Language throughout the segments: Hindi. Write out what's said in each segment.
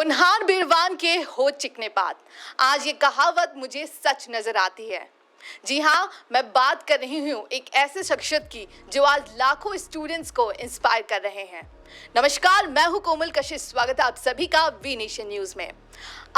होनहार बीरवान के हो चिकने पात। आज ये कहावत मुझे सच नजर आती है। जी हाँ, मैं बात कर रही हूँ एक ऐसे शख्सियत की जो आज लाखों स्टूडेंट्स को इंस्पायर कर रहे हैं। नमस्कार, मैं हूँ कोमल कशिश। स्वागत है आप सभी का वी नेशन न्यूज में।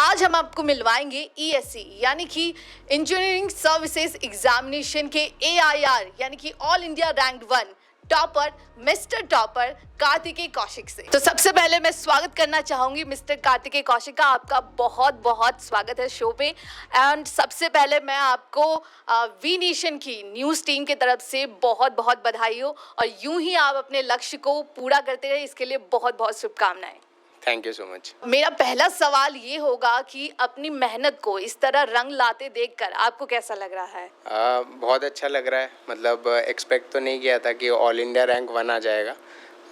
आज हम आपको मिलवाएंगे ESE यानी कि इंजीनियरिंग सर्विसेज एग्जामिनेशन के AIR यानी कि all India rank 1 topper mister topper Kartikeya Kaushik से। तो सबसे पहले मैं स्वागत करना चाहूंगी मिस्टर कार्तिकेय कौशिक का। आपका बहुत बहुत स्वागत है शो पे। एंड सबसे पहले मैं आपको वी नेशन की न्यूज़ टीम की तरफ से बहुत बहुत बधाई हो और यूं ही आप अपने लक्ष्य को पूरा करते रहे, इसके लिए बहुत बहुत शुभकामनाएं। Thank you so much. मेरा पहला सवाल ये होगा कि अपनी मेहनत को इस तरह रंग लाते देखकर आपको कैसा लग रहा है? बहुत अच्छा लग रहा है। मतलब एक्सपेक्ट तो नहीं किया था कि ऑल इंडिया रैंक 1 आ जाएगा,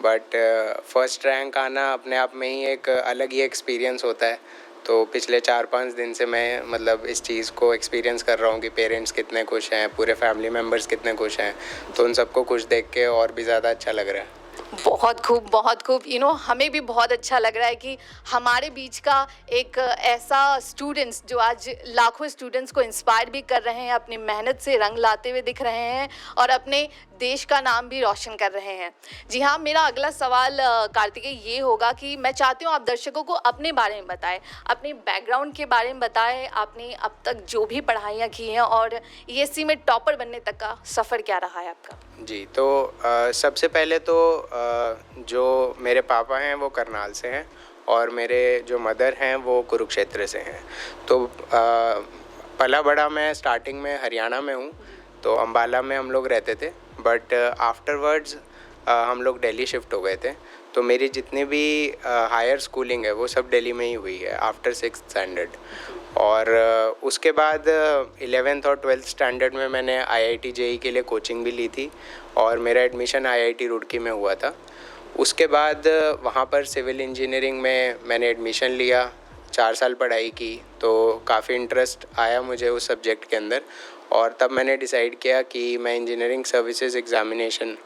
बट फर्स्ट रैंक आना अपने आप में ही एक अलग ही एक्सपीरियंस होता है। तो पिछले 4-5 दिन से मैं मतलब इस चीज़ को एक्सपीरियंस कर रहा हूँ कि पेरेंट्स कितने खुश हैं, पूरे फैमिली मेम्बर्स कितने खुश हैं। तो उन सबको खुश देख के और भी ज़्यादा अच्छा लग रहा है। बहुत खूब, बहुत खूब। हमें भी बहुत अच्छा लग रहा है कि हमारे बीच का एक ऐसा स्टूडेंट्स जो आज लाखों स्टूडेंट्स को इंस्पायर भी कर रहे हैं, अपनी मेहनत से रंग लाते हुए दिख रहे हैं और अपने देश का नाम भी रोशन कर रहे हैं। जी हाँ, मेरा अगला सवाल कार्तिकेय ये होगा कि मैं चाहती हूँ आप दर्शकों को अपने बारे में बताएं, अपने बैकग्राउंड के बारे में बताएं, आपने अब तक जो भी पढ़ाइयाँ की हैं और ESE में टॉपर बनने तक का सफ़र क्या रहा है आपका? जी, तो सबसे पहले तो जो मेरे पापा हैं वो करनाल से हैं और मेरे जो मदर हैं वो कुरुक्षेत्र से हैं। तो पला बड़ा मैं स्टार्टिंग में हरियाणा में हूँ, तो अंबाला में हम लोग रहते थे, बट आफ्टरवर्ड्स हम लोग दिल्ली शिफ्ट हो गए थे। तो मेरी जितनी भी हायर स्कूलिंग है वो सब दिल्ली में ही हुई है आफ्टर 6th स्टैंडर्ड। और उसके बाद 11th और 12th स्टैंडर्ड में मैंने IIT JEE के लिए कोचिंग भी ली थी और मेरा एडमिशन IIT रुड़की में हुआ था। उसके बाद वहाँ पर सिविल इंजीनियरिंग में मैंने एडमिशन लिया, 4 साल पढ़ाई की, तो काफ़ी इंटरेस्ट आया मुझे उस सब्जेक्ट के अंदर। और तब मैंने डिसाइड किया कि मैं इंजीनियरिंग सर्विसेज एग्ज़ामिनेशन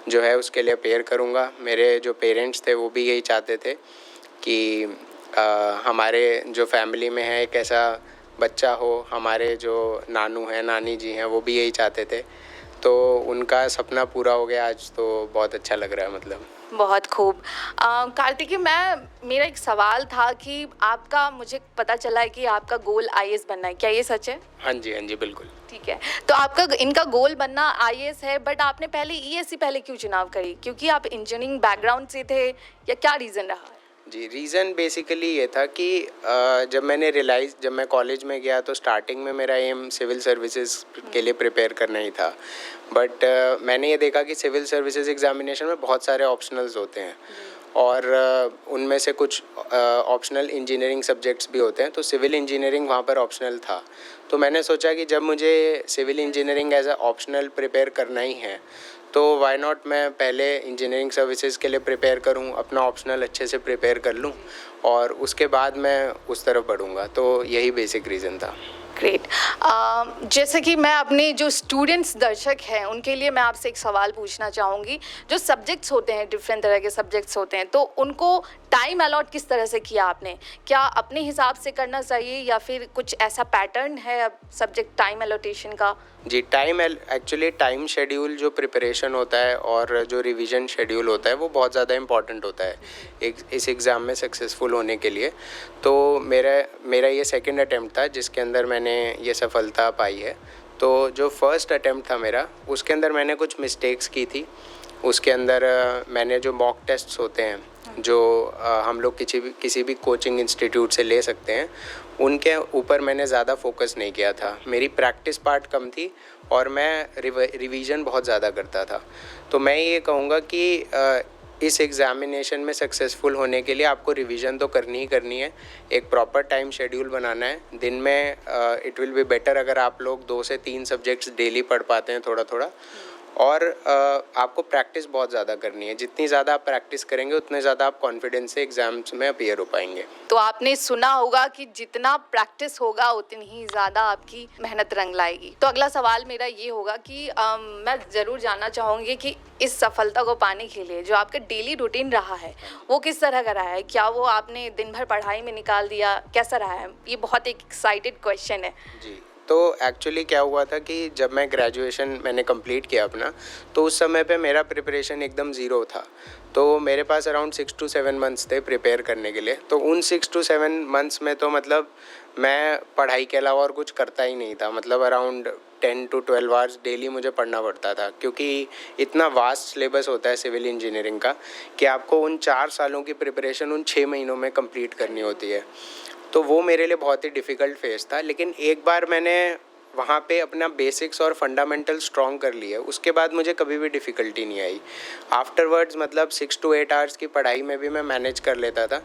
जो है उसके लिए अपेयर करूँगा। मेरे जो पेरेंट्स थे वो भी यही चाहते थे कि हमारे जो फैमिली में है एक ऐसा बच्चा हो। हमारे जो नानू हैं, नानी जी हैं, वो भी यही चाहते थे। तो उनका सपना पूरा हो गया आज, तो बहुत अच्छा लग रहा है। मतलब बहुत खूब। कार्तिकेय, मेरा एक सवाल था कि आपका, मुझे पता चला है कि आपका गोल IAS बनना है, क्या ये सच है? हाँ जी, बिल्कुल। ठीक है, तो आपका इनका गोल बनना IAS है, बट आपने पहले ESE पहले क्यों चुनाव करी? क्योंकि आप इंजीनियरिंग बैकग्राउंड से थे या क्या रीज़न रहा? जी, रीज़न बेसिकली ये था कि जब मैं कॉलेज में गया तो स्टार्टिंग में मेरा एम सिविल सर्विसेज के लिए प्रिपेयर करना ही था। बट मैंने ये देखा कि सिविल सर्विसेज एग्ज़ामिनेशन में बहुत सारे ऑप्शनल्स होते हैं और उनमें से कुछ ऑप्शनल इंजीनियरिंग सब्जेक्ट्स भी होते हैं। तो सिविल इंजीनियरिंग वहाँ पर ऑप्शनल था। तो मैंने सोचा कि जब मुझे civil engineering as a optional prepare करना ही है तो वाई नॉट मैं पहले इंजीनियरिंग सर्विसेज के लिए प्रिपेयर करूं, अपना ऑप्शनल अच्छे से प्रिपेयर कर लूं और उसके बाद मैं उस तरफ बढ़ूंगा। तो यही बेसिक रीज़न था। ग्रेट। जैसे कि मैं अपने जो स्टूडेंट्स दर्शक हैं उनके लिए मैं आपसे एक सवाल पूछना चाहूँगी। जो सब्जेक्ट्स होते हैं, डिफरेंट तरह के सब्जेक्ट्स होते हैं, तो उनको टाइम अलॉट किस तरह से किया आपने? क्या अपने हिसाब से करना चाहिए या फिर कुछ ऐसा पैटर्न है अब सब्जेक्ट टाइम अलॉटेशन का? जी, एक्चुअली टाइम शेड्यूल जो प्रिपरेशन होता है और जो रिवीजन शेड्यूल होता है वो बहुत ज़्यादा इम्पॉर्टेंट होता है इस एग्ज़ाम में सक्सेसफुल होने के लिए। तो मेरा ये सेकंड अटेम्प्ट था जिसके अंदर मैंने ये सफलता पाई है। तो जो फर्स्ट अटेम्प्ट था मेरा, उसके अंदर मैंने कुछ मिस्टेक्स की थी। उसके अंदर मैंने जो मॉक टेस्ट्स होते हैं जो हम लोग किसी भी कोचिंग इंस्टीट्यूट से ले सकते हैं, उनके ऊपर मैंने ज़्यादा फोकस नहीं किया था। मेरी प्रैक्टिस पार्ट कम थी और मैं रिवीजन बहुत ज़्यादा करता था। तो मैं ये कहूँगा कि इस एग्ज़ामिनेशन में सक्सेसफुल होने के लिए आपको रिवीजन तो करनी ही करनी है। एक प्रॉपर टाइम शेड्यूल बनाना है। दिन में इट विल बी बेटर अगर आप लोग 2 से 3 सब्जेक्ट्स डेली पढ़ पाते हैं थोड़ा थोड़ा। और आपको प्रैक्टिस बहुत ज़्यादा करनी है। जितनी ज़्यादा आप प्रैक्टिस करेंगे उतने ज़्यादा आप कॉन्फिडेंस से एग्ज़ाम्स में अपीयर हो पाएंगे। तो आपने सुना होगा कि जितना प्रैक्टिस होगा उतनी ही ज़्यादा आपकी मेहनत रंग लाएगी। तो अगला सवाल मेरा ये होगा कि मैं ज़रूर जानना चाहूँगी कि इस सफलता को पाने के लिए जो आपका डेली रूटीन रहा है वो किस तरह का रहा है? क्या वो आपने दिन भर पढ़ाई में निकाल दिया, कैसा रहा है? ये बहुत एक एक्साइटेड क्वेश्चन है। जी, तो एक्चुअली क्या हुआ था कि जब मैं ग्रेजुएशन मैंने कंप्लीट किया अपना, तो उस समय पे मेरा प्रिपरेशन एकदम ज़ीरो था। तो मेरे पास अराउंड 6 to 7 मंथ्स थे प्रिपेयर करने के लिए। तो उन 6 to 7 मंथ्स में तो मतलब मैं पढ़ाई के अलावा और कुछ करता ही नहीं था। मतलब अराउंड 10 to 12 आवर्स डेली मुझे पढ़ना पड़ता था, क्योंकि इतना वास्ट सिलेबस होता है सिविल इंजीनियरिंग का कि आपको उन 4 सालों की प्रिपरेशन उन 6 महीनों में कंप्लीट करनी होती है। तो वो मेरे लिए बहुत ही डिफ़िकल्ट फेज़ था। लेकिन एक बार मैंने वहाँ पे अपना बेसिक्स और फंडामेंटल स्ट्रॉन्ग कर लिए, उसके बाद मुझे कभी भी डिफ़िकल्टी नहीं आई। आफ्टरवर्ड्स मतलब 6 to 8 आवर्स की पढ़ाई में भी मैं मैनेज कर लेता था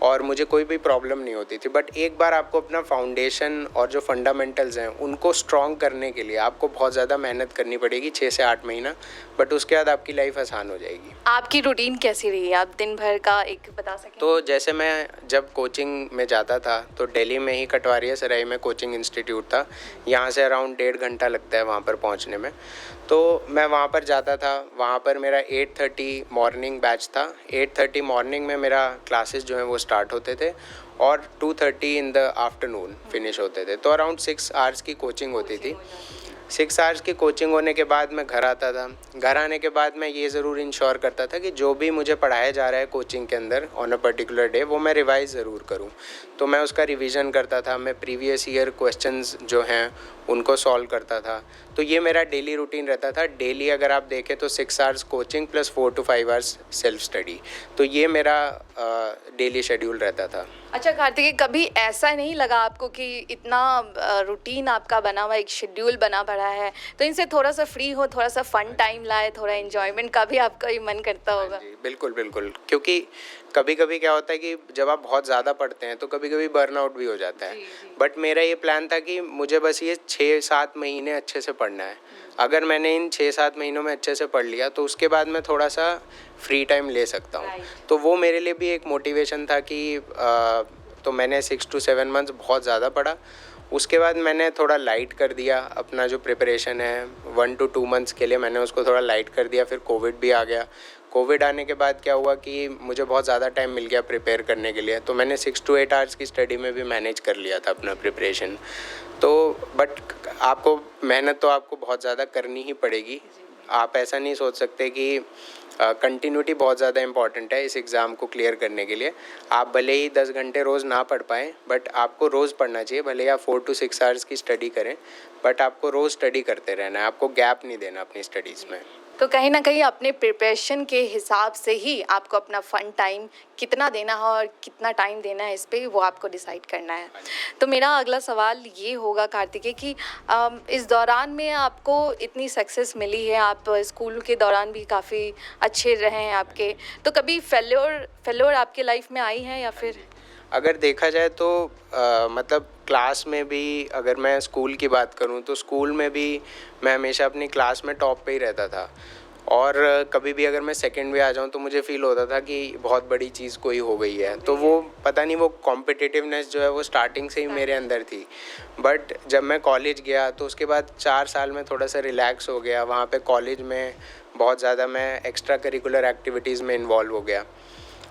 और मुझे कोई भी प्रॉब्लम नहीं होती थी। बट एक बार आपको अपना फाउंडेशन और जो फंडामेंटल्स हैं उनको स्ट्रॉन्ग करने के लिए आपको बहुत ज़्यादा मेहनत करनी पड़ेगी, 6 से 8 महीना। बट उसके बाद आपकी लाइफ आसान हो जाएगी। आपकी रूटीन कैसी रही है? आप दिन भर का एक बता सकें? तो जैसे मैं जब कोचिंग में जाता था तो दिल्ली में ही कटवारिया सराय में कोचिंग इंस्टीट्यूट था। यहाँ से अराउंड 1.5 घंटा लगता है वहाँ पर पहुँचने में। तो मैं वहाँ पर जाता था। वहाँ पर मेरा 8:30 मॉर्निंग बैच था। 8:30 मॉर्निंग में मेरा क्लासेस जो हैं वो स्टार्ट होते थे और 2:30 इन द आफ्टरनून फिनिश होते थे। तो अराउंड 6 आवर्स की कोचिंग होती थी। 6 आवर्स की कोचिंग होने के बाद मैं घर आता था। घर आने के बाद मैं ये ज़रूर इंश्योर करता था कि जो भी मुझे पढ़ाया जा रहा है कोचिंग के अंदर ऑन अ पर्टिकुलर डे वो मैं रिवाइज़ ज़रूर करूँ। तो मैं उसका रिवीजन करता था। मैं प्रीवियस ईयर क्वेश्चंस जो हैं उनको सॉल्व करता था। तो ये मेरा डेली रूटीन रहता था। डेली अगर आप देखें तो 6 hours coaching plus 4 to 5 hours self study. तो ये मेरा डेली शेड्यूल रहता था। अच्छा कार्तिकेय, कभी ऐसा नहीं लगा आपको कि इतना रूटीन आपका बना हुआ, एक शेड्यूल बना पड़ा है, तो इनसे थोड़ा सा फ्री हो, थोड़ा सा फन टाइम लाए, थोड़ा एंजॉयमेंट का भी आपका ही मन करता होगा? जी, बिल्कुल बिल्कुल। क्योंकि कभी कभी क्या होता है कि जब आप बहुत ज़्यादा पढ़ते हैं तो कभी कभी बर्नआउट भी हो जाता है। बट मेरा ये प्लान था कि मुझे बस ये 6-7 महीने अच्छे से पढ़ना है। अगर मैंने इन 6-7 महीनों में अच्छे से पढ़ लिया तो उसके बाद मैं थोड़ा सा फ्री टाइम ले सकता हूँ। तो वो मेरे लिए भी एक मोटिवेशन था कि तो मैंने 6 to 7 मंथ्स बहुत ज़्यादा पढ़ा। उसके बाद मैंने थोड़ा लाइट कर दिया अपना जो प्रिपरेशन है। 1 to 2 मंथ्स के लिए मैंने उसको थोड़ा लाइट कर दिया। फिर कोविड भी आ गया। कोविड आने के बाद क्या हुआ कि मुझे बहुत ज़्यादा टाइम मिल गया प्रिपेयर करने के लिए। तो मैंने 6 to 8 आवर्स की स्टडी में भी मैनेज कर लिया था अपना प्रिपरेशन। तो बट आपको मेहनत तो आपको बहुत ज़्यादा करनी ही पड़ेगी। आप ऐसा नहीं सोच सकते कि कंटिन्यूटी बहुत ज़्यादा इंपॉर्टेंट है इस एग्ज़ाम को क्लियर करने के लिए। आप भले ही 10 घंटे रोज़ ना पढ़ पाएँ बट आपको रोज़ पढ़ना चाहिए। भले ही आप 4 to 6 आवर्स की स्टडी करें बट आपको रोज़ स्टडी करते रहना है। आपको गैप नहीं देना अपनी स्टडीज़ में। तो कहीं ना कहीं अपने प्रिपरेशन के हिसाब से ही आपको अपना फन टाइम कितना देना है और कितना टाइम देना है, इस पे वो आपको डिसाइड करना है। तो मेरा अगला सवाल ये होगा कार्तिकेय कि इस दौरान में आपको इतनी सक्सेस मिली है, आप स्कूल के दौरान भी काफ़ी अच्छे रहे हैं आपके, तो कभी फेल्योर आपके लाइफ में आई है या फिर? अगर देखा जाए तो मतलब क्लास में भी अगर मैं स्कूल की बात करूं तो स्कूल में भी मैं हमेशा अपनी क्लास में टॉप पे ही रहता था। और कभी भी अगर मैं सेकंड में आ जाऊं तो मुझे फ़ील होता था कि बहुत बड़ी चीज़ कोई हो गई है। तो वो पता नहीं वो कॉम्पिटिटिवनेस जो है वो स्टार्टिंग से ही मेरे अंदर थी। बट जब मैं कॉलेज गया तो उसके बाद 4 साल में थोड़ा सा रिलैक्स हो गया। वहाँ पे कॉलेज में बहुत ज़्यादा मैं एक्स्ट्रा करिकुलर एक्टिविटीज़ में इन्वॉल्व हो गया।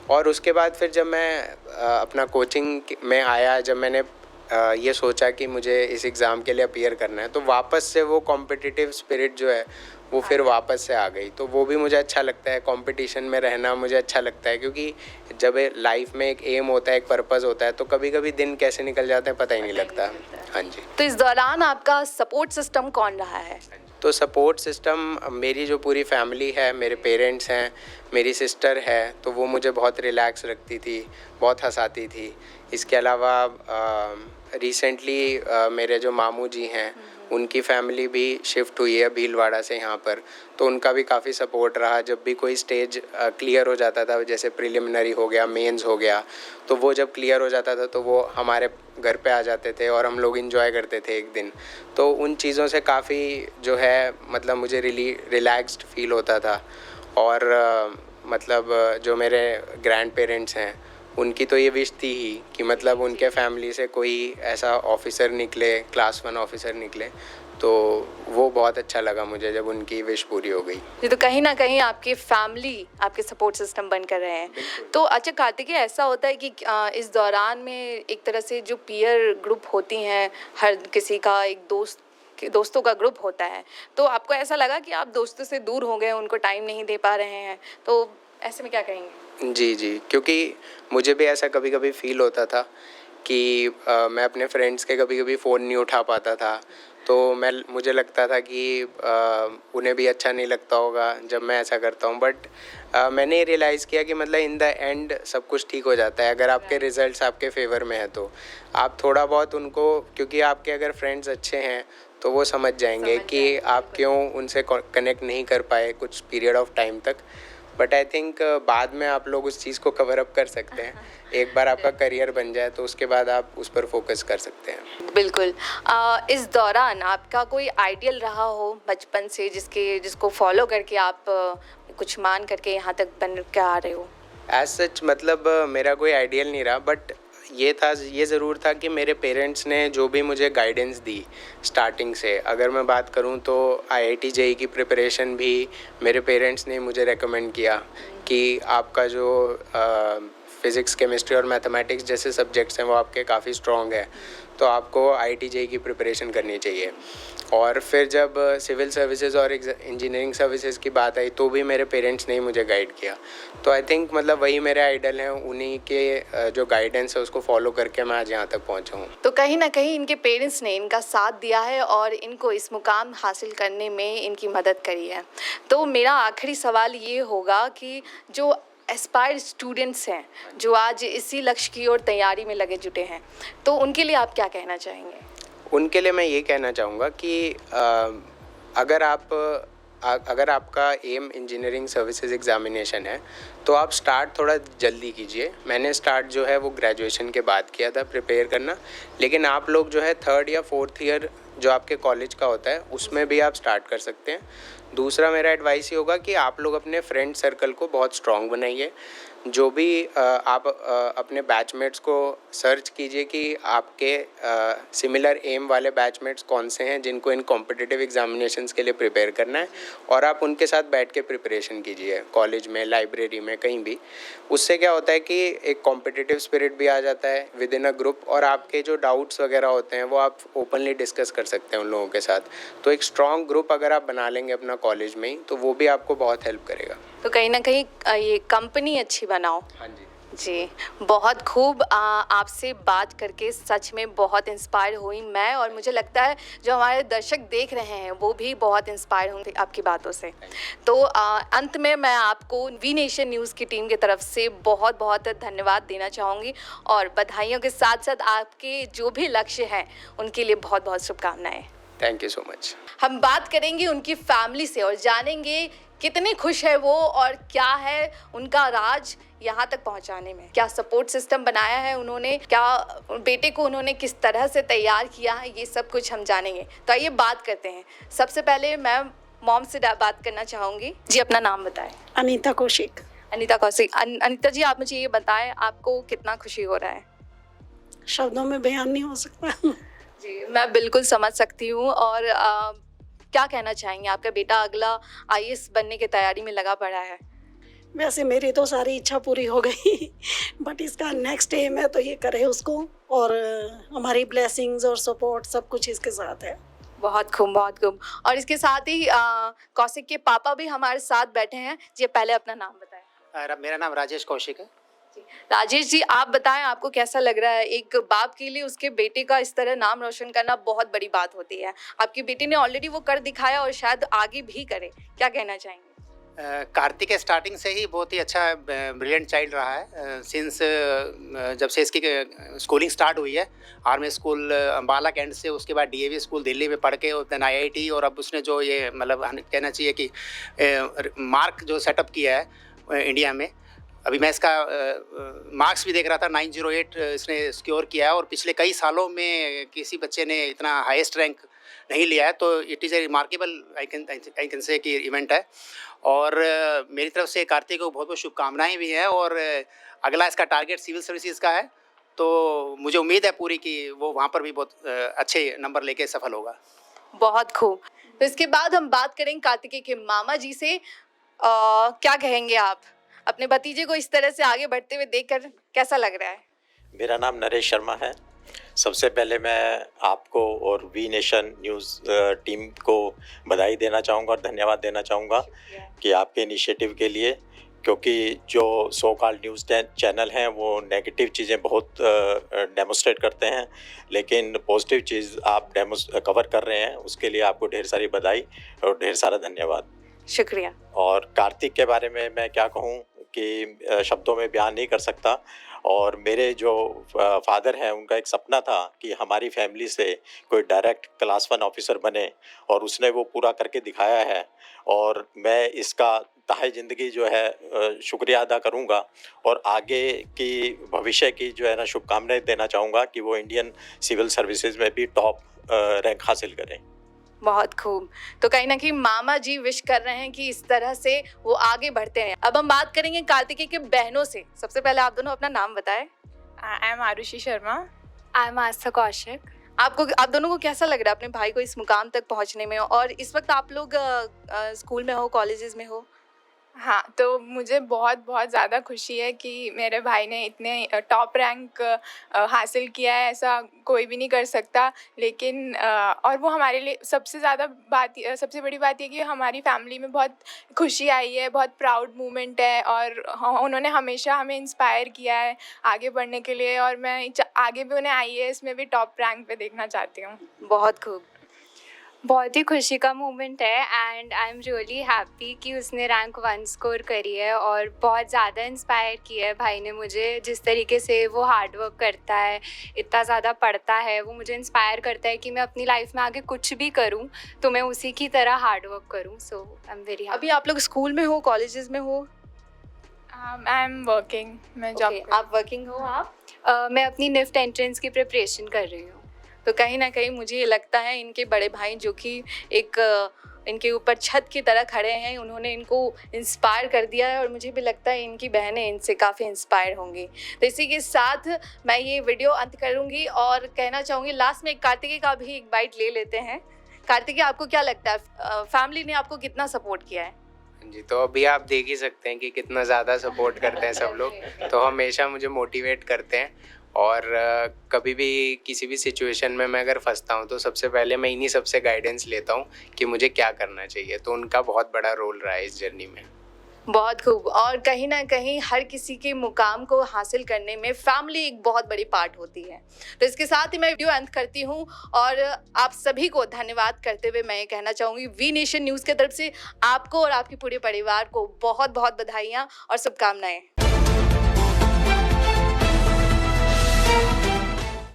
और उसके बाद फिर जब मैं अपना कोचिंग में आया, जब मैंने ये सोचा कि मुझे इस एग्ज़ाम के लिए अपीयर करना है, तो वापस से वो कॉम्पिटिटिव स्पिरिट जो है वो फिर वापस से आ गई। तो वो भी मुझे अच्छा लगता है, कंपटीशन में रहना मुझे अच्छा लगता है। क्योंकि जब लाइफ में एक एम होता है, एक पर्पस होता है, तो कभी कभी दिन कैसे निकल जाते हैं पता ही नहीं लगता। हाँ जी। तो इस दौरान आपका सपोर्ट सिस्टम कौन रहा है? तो सपोर्ट सिस्टम मेरी जो पूरी फैमिली है, मेरे पेरेंट्स हैं, मेरी सिस्टर है, तो वो मुझे बहुत रिलैक्स रखती थी, बहुत हंसाती थी। इसके अलावा रिसेंटली मेरे जो मामू जी हैं उनकी फैमिली भी शिफ्ट हुई है भीलवाड़ा से यहाँ पर, तो उनका भी काफ़ी सपोर्ट रहा। जब भी कोई स्टेज क्लियर हो जाता था, जैसे प्रिलिमिनरी हो गया, मेंस हो गया, तो वो जब क्लियर हो जाता था तो वो हमारे घर पे आ जाते थे और हम लोग इंजॉय करते थे एक दिन। तो उन चीज़ों से काफ़ी जो है मतलब मुझे रिलैक्स्ड फील होता था। और मतलब जो मेरे ग्रैंड पेरेंट्स हैं उनकी तो ये विश थी ही कि मतलब उनके फैमिली से कोई ऐसा ऑफिसर निकले, क्लास 1 ऑफिसर निकले, तो वो बहुत अच्छा लगा मुझे जब उनकी विश पूरी हो गई। ये तो कहीं ना कहीं आपकी फैमिली आपके सपोर्ट सिस्टम बन कर रहे हैं। तो अच्छा कार्तिकेय, ऐसा होता है कि इस दौरान में एक तरह से जो पीयर ग्रुप होती हैं, हर किसी का एक दोस्तों का ग्रुप होता है, तो आपको ऐसा लगा कि आप दोस्तों से दूर हो गए, उनको टाइम नहीं दे पा रहे हैं, तो ऐसे में क्या कहेंगे? जी, क्योंकि मुझे भी ऐसा कभी-कभी फ़ील होता था कि मैं अपने फ्रेंड्स के कभी-कभी फ़ोन नहीं उठा पाता था, तो मुझे लगता था कि उन्हें भी अच्छा नहीं लगता होगा जब मैं ऐसा करता हूँ। बट मैंने रियलाइज़ किया कि मतलब इन द एंड सब कुछ ठीक हो जाता है। अगर आपके रिज़ल्ट्स आपके फ़ेवर में हैं तो आप थोड़ा बहुत उनको, क्योंकि आपके अगर फ्रेंड्स अच्छे हैं तो वो समझ जाएंगे कि आप क्यों उनसे कनेक्ट नहीं कर पाए कुछ पीरियड ऑफ टाइम तक। बट आई थिंक बाद में आप लोग उस चीज़ को कवर अप कर सकते हैं। एक बार आपका करियर बन जाए तो उसके बाद आप उस पर फोकस कर सकते हैं। बिल्कुल। इस दौरान आपका कोई आइडियल रहा हो बचपन से, जिसको फॉलो करके आप कुछ मान करके यहाँ तक बन के आ रहे हो? एज सच मतलब मेरा कोई आइडियल नहीं रहा, बट ये ज़रूर था कि मेरे पेरेंट्स ने जो भी मुझे गाइडेंस दी स्टार्टिंग से, अगर मैं बात करूं तो IIT JEE की प्रिपरेशन भी मेरे पेरेंट्स ने मुझे रेकमेंड किया कि आपका जो फिज़िक्स, केमिस्ट्री और मैथमेटिक्स जैसे सब्जेक्ट्स हैं वो आपके काफ़ी स्ट्रॉन्ग है, तो आपको IIT JEE की प्रिपरेशन करनी चाहिए। और फिर जब सिविल सर्विसेज और इंजीनियरिंग सर्विसेज की बात आई तो भी मेरे पेरेंट्स ने ही मुझे गाइड किया। तो आई थिंक मतलब वही मेरे आइडल हैं, उन्हीं के जो गाइडेंस है उसको फॉलो करके मैं आज यहाँ तक पहुँचा हूँ। तो कहीं ना कहीं इनके पेरेंट्स ने इनका साथ दिया है और इनको इस मुकाम हासिल करने में इनकी मदद करी है। तो मेरा आखिरी सवाल ये होगा कि जो एस्पायर्ड स्टूडेंट्स हैं, जो आज इसी लक्ष्य की ओर तैयारी में लगे जुटे हैं, तो उनके लिए आप क्या कहना चाहेंगे? उनके लिए मैं ये कहना चाहूँगा कि अगर आपका एम इंजीनियरिंग सर्विसेज एग्ज़ामिनेशन है तो आप स्टार्ट थोड़ा जल्दी कीजिए। मैंने स्टार्ट जो है वो ग्रेजुएशन के बाद किया था प्रिपेयर करना, लेकिन आप लोग जो है 3rd या 4th ईयर जो आपके कॉलेज का होता है उसमें भी आप स्टार्ट कर सकते हैं। दूसरा मेरा एडवाइस ये होगा कि आप लोग अपने फ्रेंड सर्कल को बहुत स्ट्रॉन्ग बनाइए। जो भी आप अपने बैचमेट्स को सर्च कीजिए कि आपके सिमिलर एम वाले बैचमेट्स कौन से हैं जिनको इन कॉम्पिटिटिव एग्जामिनेशंस के लिए प्रिपेयर करना है, और आप उनके साथ बैठ के प्रिपरेशन कीजिए, कॉलेज में, लाइब्रेरी में, कहीं भी। उससे क्या होता है कि एक कॉम्पिटिटिव स्पिरिट भी आ जाता है विद इन अ ग्रुप, और आपके जो डाउट्स वगैरह होते हैं वो आप ओपनली डिस्कस कर सकते हैं उन लोगों के साथ। तो एक स्ट्रॉन्ग ग्रुप अगर आप बना लेंगे अपना कॉलेज में ही, तो वो भी आपको बहुत हेल्प करेगा। तो कहीं ना कहीं ये कंपनी अच्छी बनाओ। हाँ जी जी, बहुत खूब। आपसे बात करके सच में बहुत इंस्पायर हुई मैं, और मुझे लगता है जो हमारे दर्शक देख रहे हैं वो भी बहुत इंस्पायर होंगे आपकी बातों से। तो अंत में मैं आपको वी नेशन न्यूज़ की टीम की तरफ से बहुत बहुत धन्यवाद देना चाहूँगी, और बधाइयों के साथ साथ आपके जो भी लक्ष्य हैं उनके लिए बहुत बहुत शुभकामनाएँ। Thank you so much. हम बात करेंगे उनकी फैमिली से और जानेंगे कितने खुश है वो और क्या है उनका राज यहाँ तक पहुँचाने में, क्या सपोर्ट सिस्टम बनाया है उन्होंने, क्या बेटे को उन्होंने किस तरह से तैयार किया है, ये सब कुछ हम जानेंगे। तो आइए बात करते हैं। सबसे पहले मैं मॉम से बात करना चाहूँगी। जी, अपना नाम बताएं। अनीता कौशिक। अनीता कौशिक। अनीता जी, आप मुझे ये बताएं आपको कितना खुशी हो रहा है? शब्दों में बयान नहीं हो सकता। जी, मैं बिल्कुल समझ सकती हूँ। और क्या कहना चाहेंगे? आपका बेटा अगला IAS बनने की तैयारी में लगा पड़ा है। वैसे मेरी तो सारी इच्छा पूरी हो गई, बट इसका नेक्स्ट एम है तो ये करे उसको, और हमारी ब्लेसिंग्स और सपोर्ट सब कुछ इसके साथ है। बहुत खूब, बहुत खूब। और इसके साथ ही कौशिक के पापा भी हमारे साथ बैठे हैं। जी, पहले अपना नाम बताएं। मेरा नाम राजेश कौशिक है। राजेश जी, आप बताएं आपको कैसा लग रहा है? एक बाप के लिए उसके बेटे का इस तरह नाम रोशन करना बहुत बड़ी बात होती है। आपकी बेटी ने ऑलरेडी वो कर दिखाया और शायद आगे भी करे। क्या कहना चाहेंगे? कार्तिक स्टार्टिंग से ही बहुत ही अच्छा ब्रिलियंट चाइल्ड रहा है सिंस जब से इसकी स्कूलिंग स्टार्ट हुई है। आर्मी स्कूल अम्बाला कैंट से, उसके बाद डीएवी स्कूल दिल्ली में पढ़ के, और देन आईआईटी, और अब उसने जो ये मतलब कहना चाहिए कि मार्क जो सेटअप किया है इंडिया में। अभी मैं इसका मार्क्स भी देख रहा था, 908 इसने सिक्योर किया है, और पिछले कई सालों में किसी बच्चे ने इतना हाईएस्ट रैंक नहीं लिया है। तो it is a remarkable I can say कि इवेंट है। और मेरी तरफ से कार्तिक को बहुत बहुत शुभकामनाएं भी हैं। और अगला इसका टारगेट सिविल सर्विसेज का है, तो मुझे उम्मीद है पूरी कि वो वहाँ पर भी बहुत अच्छे नंबर लेके सफल होगा। बहुत खूब। तो इसके बाद हम बात करेंगे कार्तिकेय के मामा जी से। क्या कहेंगे आप, अपने भतीजे को इस तरह से आगे बढ़ते हुए देखकर कैसा लग रहा है? मेरा नाम नरेश शर्मा है। सबसे पहले मैं आपको और वी नेशन न्यूज़ टीम को बधाई देना चाहूँगा और धन्यवाद देना चाहूँगा कि आपके इनिशिएटिव के लिए, क्योंकि जो सो कॉल्ड न्यूज़ चैनल हैं वो नेगेटिव चीज़ें बहुत डेमोस्ट्रेट करते हैं, लेकिन पॉजिटिव चीज़ आप कवर कर रहे हैं, उसके लिए आपको ढेर सारी बधाई और ढेर सारा धन्यवाद। शुक्रिया। और कार्तिक के बारे में मैं क्या कहूँ कि शब्दों में बयान नहीं कर सकता। और मेरे जो फादर हैं उनका एक सपना था कि हमारी फैमिली से कोई डायरेक्ट क्लास 1 ऑफिसर बने, और उसने वो पूरा करके दिखाया है। और मैं इसका ताहे ज़िंदगी जो है शुक्रिया अदा करूँगा, और आगे की भविष्य की जो है ना शुभकामनाएं देना चाहूँगा कि वो इंडियन सिविल सर्विसेज में भी टॉप रैंक हासिल करें। बहुत खूब। तो कहीं ना कहीं मामा जी विश कर रहे हैं कि इस तरह से वो आगे बढ़ते हैं। अब हम बात करेंगे कार्तिकेय के बहनों से। सबसे पहले आप दोनों अपना नाम बताएं। I am Arushi Sharma. I am Aastha Kaushik. आप दोनों को कैसा लग रहा है अपने भाई को इस मुकाम तक पहुंचने में? और इस वक्त आप लोग स्कूल में हो, कॉलेजेस में हो? हाँ, तो मुझे बहुत बहुत ज़्यादा खुशी है कि मेरे भाई ने इतने टॉप रैंक हासिल किया है। ऐसा कोई भी नहीं कर सकता। लेकिन और वो हमारे लिए सबसे सबसे बड़ी बात ये कि हमारी फैमिली में बहुत खुशी आई है, बहुत प्राउड मोमेंट है। और उन्होंने हमेशा हमें इंस्पायर किया है आगे बढ़ने के लिए, और मैं आगे भी उन्हें IAS में भी टॉप रैंक पे देखना चाहती हूँ। बहुत खूब। बहुत ही खुशी का मोमेंट है and I am really happy कि उसने रैंक 1 स्कोर करी है, और बहुत ज़्यादा इंस्पायर किया है भाई ने मुझे। जिस तरीके से वो हार्ड वर्क करता है, इतना ज़्यादा पढ़ता है, वो मुझे इंस्पायर करता है कि मैं अपनी लाइफ में आगे कुछ भी करूं तो मैं उसी की तरह हार्ड वर्क करूं। सो आई एम वेरी हैप्पी। अभी आप लोग स्कूल में हो, कॉलेजेस में हो? I am working. मैं जॉब आप वर्किंग हो? आप? मैं अपनी निफ्ट एंट्रेंस की प्रिपरेशन कर रही हूँ। तो कहीं ना कहीं मुझे ये लगता है इनके बड़े भाई जो कि एक इनके ऊपर छत की तरह खड़े हैं, उन्होंने इनको इंस्पायर कर दिया है, और मुझे भी लगता है इनकी बहनें इनसे काफ़ी इंस्पायर होंगी। तो इसी के साथ मैं ये वीडियो अंत करूँगी और कहना चाहूँगी लास्ट में कार्तिकेय का भी एक बाइट ले लेते हैं। कार्तिकेय, आपको क्या लगता है फैमिली ने आपको कितना सपोर्ट किया है? जी, तो अभी आप देख ही सकते हैं कि कितना ज़्यादा सपोर्ट करते हैं सब लोग। तो हमेशा मुझे मोटिवेट करते हैं, और कभी भी किसी भी सिचुएशन में मैं अगर फंसता हूँ तो सबसे पहले मैं इन्हीं सबसे गाइडेंस लेता हूँ कि मुझे क्या करना चाहिए। तो उनका बहुत बड़ा रोल रहा है इस जर्नी में। बहुत खूब। और कहीं ना कहीं हर किसी के मुकाम को हासिल करने में फैमिली एक बहुत बड़ी पार्ट होती है। तो इसके साथ ही मैं वीडियो अंत करती हूँ, और आप सभी को धन्यवाद करते हुए मैं ये कहना चाहूँगी वी नेशन न्यूज़ की तरफ से आपको और आपके पूरे परिवार को बहुत बहुत बधाइयाँ और शुभकामनाएं।